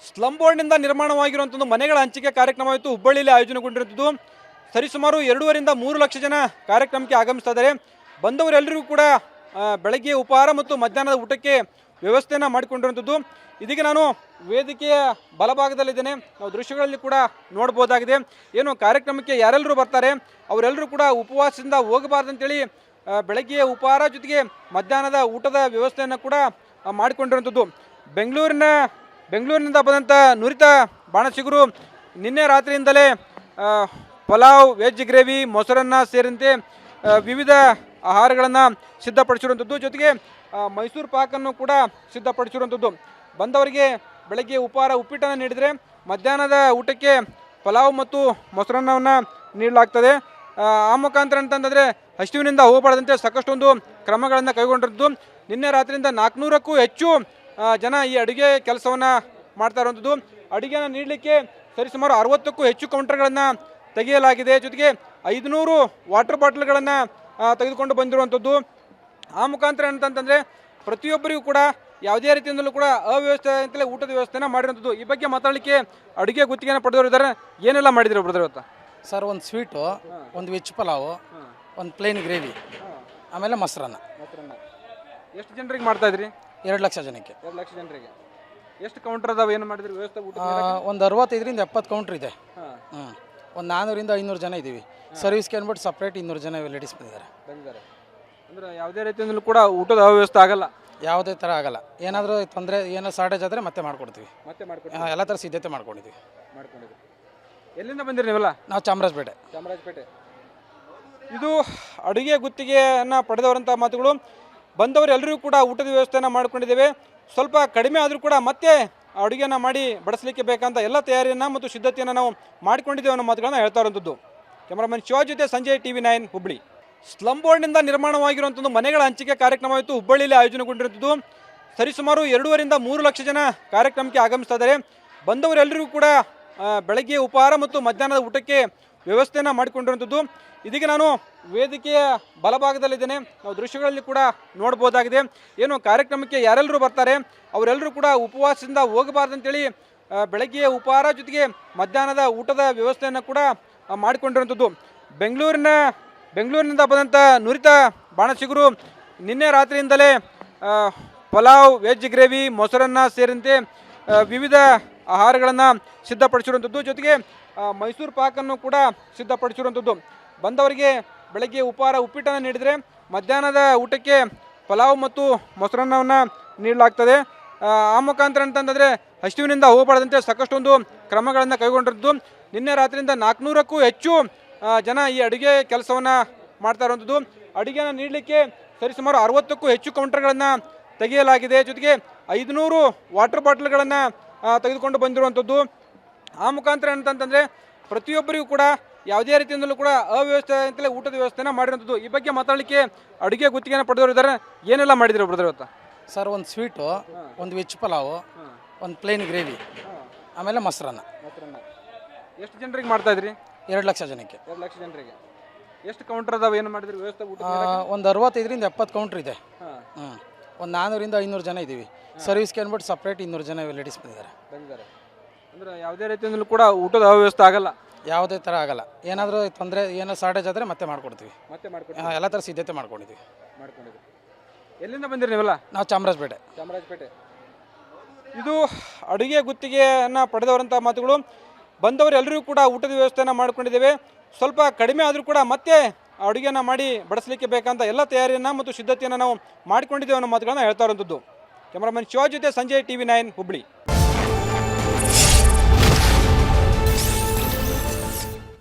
Slum ಬೋರ್ಡ್ನಿಂದ ನಿರ್ಮಾಣವಾಗಿರುವಂಥ ಮನೆಗಳ ಹಂಚಿಕೆ ಕಾರ್ಯಕ್ರಮವಿತ್ತು ಹುಬ್ಬಳ್ಳಿಯಲ್ಲಿ ಆಯೋಜನೆಗೊಂಡಿರುತ್ತದೆ. ಸರಿಸುಮಾರು 2.5 ಲಕ್ಷ ಜನ ಕಾರ್ಯಕ್ರಮಕ್ಕೆ ಆಗಮಿಸ್ತಾ ಇದ್ದಾರೆ. ಬಂದವರೆಲ್ಲರಿಗೂ ಕೂಡ ಬೆಳಗ್ಗೆ ಉಪಹಾರ ಮತ್ತು ಮಧ್ಯಾಹ್ನದ ಊಟಕ್ಕೆ ವ್ಯವಸ್ಥೆಯನ್ನು ಮಾಡಿಕೊಂಡಿರುವಂಥದ್ದು. ಇದೀಗ ನಾನು ವೇದಿಕೆಯ ಬಲಭಾಗದಲ್ಲಿದ್ದೇನೆ. ನಾವು ದೃಶ್ಯಗಳಲ್ಲಿ ಕೂಡ ನೋಡ್ಬೋದಾಗಿದೆ. ಏನು ಕಾರ್ಯಕ್ರಮಕ್ಕೆ ಯಾರೆಲ್ಲರೂ ಬರ್ತಾರೆ ಅವರೆಲ್ಲರೂ ಕೂಡ ಉಪವಾಸದಿಂದ ಹೋಗಬಾರ್ದಂತೇಳಿ ಬೆಳಗ್ಗೆ ಉಪಹಾರ ಜೊತೆಗೆ ಮಧ್ಯಾಹ್ನದ ಊಟದ ವ್ಯವಸ್ಥೆಯನ್ನು ಕೂಡ ಮಾಡಿಕೊಂಡಿರುವಂಥದ್ದು. ಬೆಂಗಳೂರಿನಿಂದ ಬಂದಂಥ ನುರಿತ ಬಾಣಸಿಗರು ನಿನ್ನೆ ರಾತ್ರಿಯಿಂದಲೇ ಪಲಾವ್, ವೆಜ್ ಗ್ರೇವಿ, ಮೊಸರನ್ನ ಸೇರಿದಂತೆ ವಿವಿಧ ಆಹಾರಗಳನ್ನು ಸಿದ್ಧಪಡಿಸಿರುವಂಥದ್ದು. ಜೊತೆಗೆ ಮೈಸೂರು ಪಾಕನ್ನು ಕೂಡ ಸಿದ್ಧಪಡಿಸಿರುವಂಥದ್ದು. ಬಂದವರಿಗೆ ಬೆಳಗ್ಗೆ ಉಪಹಾರ ಉಪ್ಪಿಟ್ಟನ್ನು ನೀಡಿದರೆ ಮಧ್ಯಾಹ್ನದ ಊಟಕ್ಕೆ ಪಲಾವ್ ಮತ್ತು ಮೊಸರನ್ನವನ್ನು ನೀಡಲಾಗ್ತದೆ. ಆ ಮುಖಾಂತರ ಅಂತಂದರೆ ಹಸಿವಿನಿಂದ ಹೋಗಬಾರ್ದಂತೆ ಸಾಕಷ್ಟೊಂದು ಕ್ರಮಗಳನ್ನು ಕೈಗೊಂಡಿರುವುದು. ನಿನ್ನೆ ರಾತ್ರಿಯಿಂದ 400ಕ್ಕೂ ಹೆಚ್ಚು ಜನ ಈ ಅಡುಗೆ ಕೆಲಸವನ್ನು ಮಾಡ್ತಾ ಇರುವಂಥದ್ದು. ಅಡುಗೆಯನ್ನು ನೀಡಲಿಕ್ಕೆ ಸರಿಸುಮಾರು 60ಕ್ಕೂ ಹೆಚ್ಚು ಕೌಂಟರ್ಗಳನ್ನು ತೆಗೆಯಲಾಗಿದೆ. ಜೊತೆಗೆ 500 ವಾಟರ್ ಬಾಟಲ್ಗಳನ್ನು ತೆಗೆದುಕೊಂಡು ಬಂದಿರುವಂಥದ್ದು. ಆ ಮುಖಾಂತರ ಏನಂತಂದರೆ ಪ್ರತಿಯೊಬ್ಬರಿಗೂ ಕೂಡ ಯಾವುದೇ ರೀತಿಯಿಂದಲೂ ಕೂಡ ಅವ್ಯವಸ್ಥೆ ಅಂತಲೇ ಊಟದ ವ್ಯವಸ್ಥೆನ ಮಾಡಿರುವಂಥದ್ದು. ಈ ಬಗ್ಗೆ ಮಾತಾಡಲಿಕ್ಕೆ ಅಡುಗೆ ಗುತ್ತಿಗೆಯನ್ನು ಪಡೆದವರು ಇದ್ದಾರೆ. ಏನೆಲ್ಲ ಮಾಡಿದ್ರು ಬ್ರದರ್ ಇವತ್ತು? ಸರ್, ಒಂದು ಸ್ವೀಟು, ಒಂದು ವೆಜ್ ಪಲಾವು, ಒಂದು ಪ್ಲೇನ್ ಗ್ರೇವಿ, ಆಮೇಲೆ ಮೊಸರನ್ನ. ಎಷ್ಟು ಜನರಿಗೆ ಮಾಡ್ತಾ ಇದ್ರಿ? 2 ಲಕ್ಷ ಜನಕ್ಕೆ. 2 ಲಕ್ಷ ಜನರಿಗೆ ಎಷ್ಟು ಕೌಂಟರ್ ಅದಾವೆ? ಏನು ಮಾಡಿದ್ರಿ ವ್ಯವಸ್ಥೆ? ಒಂದು 65ರಿಂದ 70 ಕೌಂಟ್ರ್ ಇದೆ. ಒಂದು 400ರಿಂದ 500 ಜನ ಇದ್ದೀವಿ. ಸರ್ವಿಸ್ಗೆ ಅಂದ್ಬಿಟ್ಟು ಸಪ್ರೇಟ್ 200 ಜನ ಲೇಡೀಸ್ ಬಂದಿದ್ದಾರೆ. ಅಂದರೆ ಯಾವುದೇ ರೀತಿಯಿಂದಲೂ ಕೂಡ ಊಟದ ಅವ್ಯವಸ್ಥೆ ಆಗಲ್ಲ? ಯಾವುದೇ ಥರ ಆಗಲ್ಲ. ಏನಾದರೂ ತೊಂದರೆ, ಏನೋ ಶಾರ್ಟೇಜ್ ಆದರೆ ಮತ್ತೆ ಮಾಡ್ಕೊಡ್ತೀವಿ. ಎಲ್ಲ ಥರ ಸಿದ್ಧತೆ ಮಾಡ್ಕೊಂಡಿದ್ದೀವಿ. ಎಲ್ಲಿಂದ ಬಂದಿರಿ ನೀವೆಲ್ಲ? ನಾವು ಚಾಮರಾಜಪೇಟೆ. ಇದು ಅಡುಗೆ ಗುತ್ತಿಗೆಯನ್ನು ಪಡೆದವರಂಥ ಮಾತುಗಳು. ಬಂದವರೆಲ್ಲರಿಗೂ ಕೂಡ ಊಟದ ವ್ಯವಸ್ಥೆಯನ್ನು ಮಾಡಿಕೊಂಡಿದ್ದೇವೆ. ಸ್ವಲ್ಪ ಕಡಿಮೆ ಆದರೂ ಕೂಡ ಮತ್ತೆ ಅಡುಗೆಯನ್ನು ಮಾಡಿ ಬಡಿಸಲಿಕ್ಕೆ ಬೇಕಂತ ಎಲ್ಲ ತಯಾರಿಯನ್ನು ಮತ್ತು ಸಿದ್ಧತೆಯನ್ನು ನಾವು ಮಾಡಿಕೊಂಡಿದ್ದೇವೆ ಅನ್ನೋ ಮಾತುಗಳನ್ನು ಹೇಳ್ತಾ ಇರುವಂಥದ್ದು. ಕ್ಯಾಮರಾಮನ್ ಶಿವಾಜ್ ಜೊತೆ ಸಂಜಯ್, TV9 ಹುಬ್ಬಳ್ಳಿ. ಸ್ಲಂ ಬೋರ್ಡ್ನಿಂದ ನಿರ್ಮಾಣವಾಗಿರುವಂಥ ಮನೆಗಳ ಹಂಚಿಕೆ ಕಾರ್ಯಕ್ರಮವಿತ್ತು ಹುಬ್ಬಳ್ಳಿಯಲ್ಲಿ ಆಯೋಜನೆಗೊಂಡಿರುತ್ತದೆ. ಸರಿಸುಮಾರು 2.5 ಲಕ್ಷ ಜನ ಕಾರ್ಯಕ್ರಮಕ್ಕೆ ಆಗಮಿಸ್ತಾ ಇದ್ದಾರೆ. ಬಂದವರೆಲ್ಲರಿಗೂ ಕೂಡ ಬೆಳಗ್ಗೆ ಉಪಹಾರ ಮತ್ತು ಮಧ್ಯಾಹ್ನದ ಊಟಕ್ಕೆ ವ್ಯವಸ್ಥೆಯನ್ನು ಮಾಡಿಕೊಂಡಿರುವಂಥದ್ದು. ಇದೀಗ ನಾನು ವೇದಿಕೆಯ ಬಲಭಾಗದಲ್ಲಿದ್ದೇನೆ. ನಾವು ದೃಶ್ಯಗಳಲ್ಲಿ ಕೂಡ ನೋಡ್ಬೋದಾಗಿದೆ. ಏನು ಕಾರ್ಯಕ್ರಮಕ್ಕೆ ಯಾರೆಲ್ಲರೂ ಬರ್ತಾರೆ ಅವರೆಲ್ಲರೂ ಕೂಡ ಉಪವಾಸದಿಂದ ಹೋಗಬಾರ್ದಂತೇಳಿ ಬೆಳಗ್ಗೆ ಉಪಹಾರ ಜೊತೆಗೆ ಮಧ್ಯಾಹ್ನದ ಊಟದ ವ್ಯವಸ್ಥೆಯನ್ನು ಕೂಡ ಮಾಡಿಕೊಂಡಿರುವಂಥದ್ದು. ಬೆಂಗಳೂರಿನಿಂದ ಬಂದಂಥ ನುರಿತ ಬಾಣಸಿಗರು ನಿನ್ನೆ ರಾತ್ರಿಯಿಂದಲೇ ಪಲಾವ್, ವೆಜ್ ಗ್ರೇವಿ, ಮೊಸರನ್ನ ಸೇರಿದಂತೆ ವಿವಿಧ ಆಹಾರಗಳನ್ನು ಸಿದ್ಧಪಡಿಸಿರುವಂಥದ್ದು. ಜೊತೆಗೆ ಮೈಸೂರು ಪಾಕನ್ನು ಕೂಡ ಸಿದ್ಧಪಡಿಸಿರುವಂಥದ್ದು. ಬಂದವರಿಗೆ ಬೆಳಗ್ಗೆ ಉಪಹಾರ ಉಪ್ಪಿಟ್ಟನ್ನು ನೀಡಿದರೆ ಮಧ್ಯಾಹ್ನದ ಊಟಕ್ಕೆ ಪಲಾವ್ ಮತ್ತು ಮೊಸರನ್ನವನ್ನು ನೀಡಲಾಗ್ತದೆ. ಆ ಮುಖಾಂತರ ಅಂತಂದರೆ ಹಸಿವಿನಿಂದ ಹೋಗಬಾರ್ದಂತೆ ಸಾಕಷ್ಟೊಂದು ಕ್ರಮಗಳನ್ನು ಕೈಗೊಂಡಿರುವುದು. ನಿನ್ನೆ ರಾತ್ರಿಯಿಂದ 400ಕ್ಕೂ ಹೆಚ್ಚು ಜನ ಈ ಅಡುಗೆ ಕೆಲಸವನ್ನು ಮಾಡ್ತಾ ಇರುವಂಥದ್ದು. ಅಡುಗೆಯನ್ನು ನೀಡಲಿಕ್ಕೆ ಸರಿಸುಮಾರು 60ಕ್ಕೂ ಹೆಚ್ಚು ಕೌಂಟರ್ಗಳನ್ನು ತೆಗೆಯಲಾಗಿದೆ. ಜೊತೆಗೆ 500 ವಾಟರ್ ಬಾಟಲ್ಗಳನ್ನು ತೆಗೆದುಕೊಂಡು ಬಂದಿರುವಂಥದ್ದು. ಆ ಮುಖಾಂತರ ಏನಂತಂದರೆ ಪ್ರತಿಯೊಬ್ಬರಿಗೂ ಕೂಡ ಯಾವುದೇ ರೀತಿಯಿಂದಲೂ ಕೂಡ ಅವ್ಯವಸ್ಥೆ ಅಂತಲೇ ಊಟದ ವ್ಯವಸ್ಥೆನ ಮಾಡಿರುವಂಥದ್ದು. ಈ ಬಗ್ಗೆ ಮಾತಾಡಲಿಕ್ಕೆ ಅಡುಗೆ ಗುತ್ತಿಗೆಯನ್ನು ಪಡೆದವರು ಇದ್ದಾರೆ. ಏನೆಲ್ಲ ಮಾಡಿದ್ರು ಬ್ರದರ್ ಇವತ್ತು? ಸರ್, ಒಂದು ಸ್ವೀಟು, ಒಂದು ವೆಜ್ ಪಲಾವು, ಒಂದು ಪ್ಲೇನ್ ಗ್ರೇವಿ, ಆಮೇಲೆ ಮೊಸರನ್ನ. ಎಷ್ಟು ಜನರಿಗೆ ಮಾಡ್ತಾ ಇದ್ರಿ? 2 ಲಕ್ಷ ಜನಕ್ಕೆ. 2 ಲಕ್ಷ ಜನರಿಗೆ ಎಷ್ಟು ಕೌಂಟರ್ ಅದಾವೆ? ಏನು ಮಾಡಿದ್ರಿ ವ್ಯವಸ್ಥೆ? ಒಂದು 65ರಿಂದ 70 ಕೌಂಟ್ರ್ ಇದೆ. ಒಂದು 400ರಿಂದ 500 ಜನ ಇದ್ದೀವಿ. ಸರ್ವಿಸ್ಗೆ ಅಂದ್ಬಿಟ್ಟು ಸಪ್ರೇಟ್ 200 ಜನ ಲೇಡೀಸ್ ಬಂದಿದ್ದಾರೆ. ಅಂದರೆ ಯಾವುದೇ ರೀತಿಯಿಂದಲೂ ಕೂಡ ಊಟದ ಅವ್ಯವಸ್ಥೆ ಆಗಲ್ಲ? ಯಾವುದೇ ಥರ ಆಗಲ್ಲ. ಏನಾದರೂ ತೊಂದರೆ, ಏನೋ ಶಾರ್ಟೇಜ್ ಆದರೆ ಮತ್ತೆ ಮಾಡ್ಕೊಡ್ತೀವಿ. ಎಲ್ಲ ಥರ ಸಿದ್ಧತೆ ಮಾಡ್ಕೊಂಡಿದ್ದೀವಿ. ಎಲ್ಲಿಂದ ಬಂದಿರಿ ನೀವೆಲ್ಲ? ನಾವು ಚಾಮರಾಜಪೇಟೆ. ಇದು ಅಡುಗೆ ಗುತ್ತಿಗೆಯನ್ನು ಪಡೆದವರಂಥ ಮಾತುಗಳು. ಬಂದವರೆಲ್ಲರಿಗೂ ಕೂಡ ಊಟದ ವ್ಯವಸ್ಥೆಯನ್ನು ಮಾಡಿಕೊಂಡಿದ್ದೇವೆ. ಸ್ವಲ್ಪ ಕಡಿಮೆ ಆದರೂ ಕೂಡ ಮತ್ತೆ ಅಡುಗೆಯನ್ನು ಮಾಡಿ ಬಡಿಸಲಿಕ್ಕೆ ಬೇಕಂತ ಎಲ್ಲ ತಯಾರಿಯನ್ನು ಮತ್ತು ಸಿದ್ಧತೆಯನ್ನು ನಾವು ಮಾಡಿಕೊಂಡಿದ್ದೇವೆ ಅನ್ನೋ ಮಾತುಗಳನ್ನು ಹೇಳ್ತಾ ಇರುವಂಥದ್ದು. ಕ್ಯಾಮರಾಮನ್ ಶಿವಾಜ್ ಜೊತೆ ಸಂಜಯ್, TV9 ಹುಬ್ಬಳ್ಳಿ.